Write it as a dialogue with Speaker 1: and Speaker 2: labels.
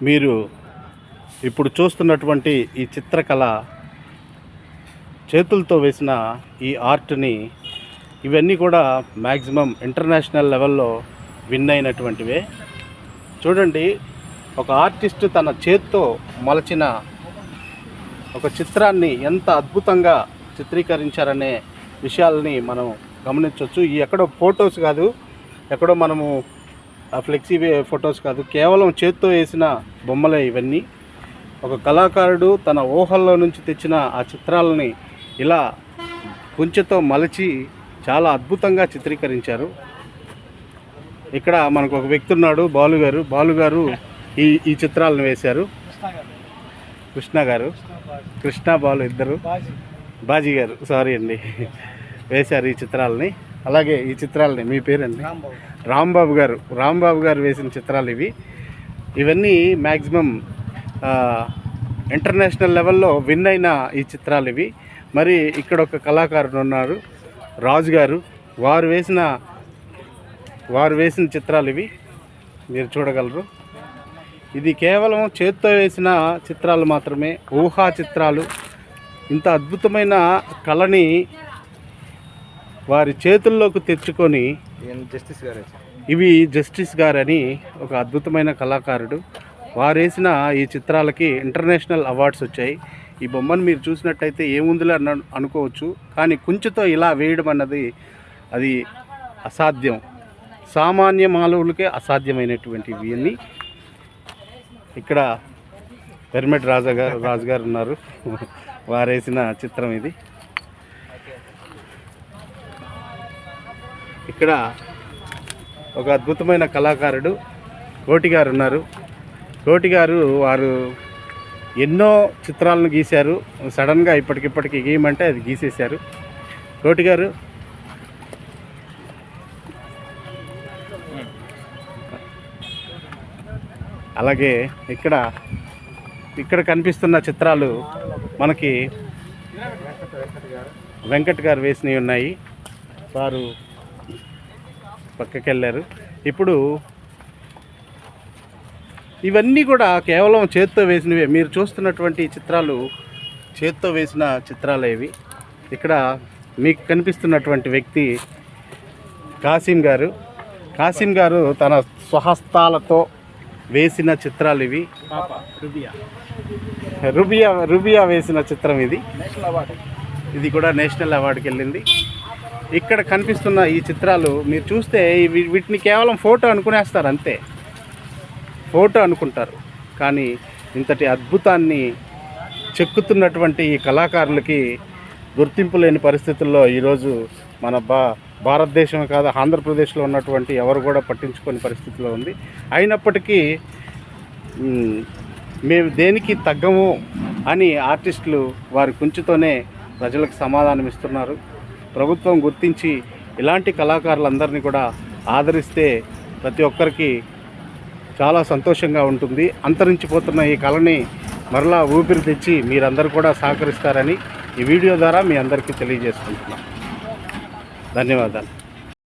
Speaker 1: మీరు ఇప్పుడు చూస్తున్నటువంటి ఈ చిత్రకళ చేతులతో వేసిన ఈ ఆర్ట్ని ఇవన్నీ కూడా మ్యాక్సిమం ఇంటర్నేషనల్ లెవెల్లో విన్ అయినటువంటివే. చూడండి, ఒక ఆర్టిస్ట్ తన చేత్తో మలచిన ఒక చిత్రాన్ని ఎంత అద్భుతంగా చిత్రీకరించారనే విషయాలని మనం గమనించవచ్చు. ఈ ఎక్కడో ఫొటోస్ కాదు, ఎక్కడో మనము ఫ్లెక్సీ ఫొటోస్ కాదు, కేవలం చేత్తో వేసిన బొమ్మలే ఇవన్నీ. ఒక కళాకారుడు తన ఊహల్లో నుంచి తెచ్చిన ఆ చిత్రాలని ఇలా కుంచెతో మలచి చాలా అద్భుతంగా చిత్రీకరించారు. ఇక్కడ మనకు ఒక వ్యక్తి ఉన్నాడు, బాలుగారు ఈ చిత్రాలను వేశారు. కృష్ణ బాలు ఇద్దరు, బాజీ గారు సారీ అండి, వేశారు ఈ చిత్రాలని. అలాగే ఈ చిత్రాలని, మీ పేరండి? రాంబాబు గారు వేసిన చిత్రాలు ఇవన్నీ మ్యాక్సిమం ఇంటర్నేషనల్ లెవెల్లో విన్ అయిన ఈ చిత్రాలు ఇవి. మరి ఇక్కడ ఒక కళాకారుడు ఉన్నారు, రాజు గారు, వారు వేసిన చిత్రాలు ఇవి మీరు చూడగలరు. ఇది కేవలం చేత్తో వేసిన చిత్రాలు మాత్రమే, ఊహా చిత్రాలు. ఇంత అద్భుతమైన కళని వారి చేతుల్లోకి తెచ్చుకొని ఇవి జస్టిస్ గారని ఒక అద్భుతమైన కళాకారుడు, వారు వేసిన ఈ చిత్రాలకి ఇంటర్నేషనల్ అవార్డ్స్ వచ్చాయి. ఈ బొమ్మను మీరు చూసినట్టయితే ఏముందిలే అనుకోవచ్చు, కానీ కుంచెతో ఇలా వేయడం అన్నది అది అసాధ్యం, సామాన్య మానవులకే అసాధ్యమైనటువంటివి అన్నీ. ఇక్కడ వెర్మెట్ రాజు గారు ఉన్నారు, వారు వేసిన చిత్రం ఇది. ఇక్కడ ఒక అద్భుతమైన కళాకారుడు కోటి గారు ఉన్నారు. కోటి గారు వారు ఎన్నో చిత్రాలను గీశారు. సడన్గా ఇప్పటికిప్పటికి గీయమంటే అది గీసేశారు. కోటి గారు, అలాగే ఇక్కడ కనిపిస్తున్న చిత్రాలు మనకి వెంకట్ గారు వేసినవి ఉన్నాయి. వారు పక్కకి వెళ్ళారు. ఇప్పుడు ఇవన్నీ కూడా కేవలం చేత్తో వేసినవే. మీరు చూస్తున్నటువంటి చిత్రాలు చేత్తో వేసిన చిత్రాలు ఇవి. ఇక్కడ మీకు కనిపిస్తున్నటువంటి వ్యక్తి కాసిం గారు తన స్వహస్తాలతో వేసిన చిత్రాలు ఇవి. రుబియా వేసిన చిత్రం ఇది కూడా నేషనల్ అవార్డుకి వెళ్ళింది. ఇక్కడ కనిపిస్తున్న ఈ చిత్రాలు మీరు చూస్తే వీటిని కేవలం ఫోటో అనుకునేస్తారు, అంతే, ఫోటో అనుకుంటారు. కానీ ఇంతటి అద్భుతాన్ని చెక్కుతున్నటువంటి ఈ కళాకారులకి గుర్తింపు లేని పరిస్థితుల్లో ఈరోజు మన భారతదేశం కాదు, ఆంధ్రప్రదేశ్లో ఉన్నటువంటి ఎవరు కూడా పట్టించుకోని పరిస్థితిలో ఉంది. అయినప్పటికీ మేము దేనికి తగ్గము అని ఆర్టిస్టులు వారి కుంచుతోనే ప్రజలకు సమాధానం ఇస్తున్నారు. ప్రభుత్వం గుర్తించి ఇలాంటి కళాకారులందరినీ కూడా ఆదరిస్తే ప్రతి ఒక్కరికి చాలా సంతోషంగా ఉంటుంది. అంతరించిపోతున్న ఈ కళని మరలా ఊపిరి తెచ్చి మీరందరూ కూడా సహకరిస్తారని ఈ వీడియో ద్వారా మీ అందరికీ తెలియజేసుకుంటున్నాం. ధన్యవాదాలు.